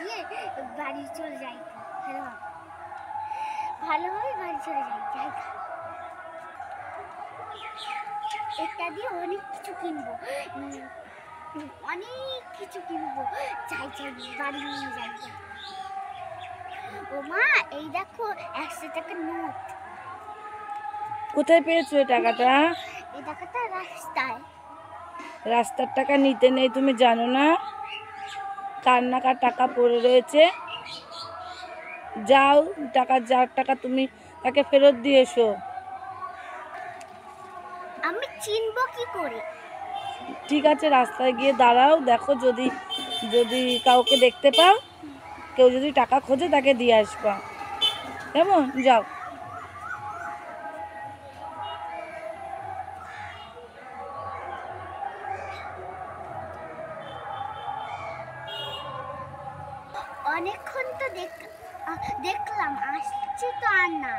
দিয়ে বাড়ি চলে যাই। ভালোভাবে বাড়ি চলে যাই। এটা দিয়ে অনেক কিছু কিনবো, অনেক কিছু কিনবো। চাই বাড়ি নিয়ে যাই। ও মা, এই দেখো 100 টাকার নোট। কোথায় পেয়েছো এই টাকাটা? এই টাকাটা রাস্তায়। রাস্তার টাকা নিতে নেই, তুমি জানো না? কার না কার টাকা পড়ে রয়েছে। যাও, যার টাকা তুমি তাকে ফেরত দিয়ে এসো। আমি চিনবো কি করে? ঠিক আছে, রাস্তায় গিয়ে দাঁড়াও, দেখো যদি যদি কাউকে দেখতে পাও, কেউ যদি টাকা খোঁজে তাকে দিয়ে আসবা। কেমন? যাও। অনেকক্ষণ তো দেখলাম, আসছে তো আর না।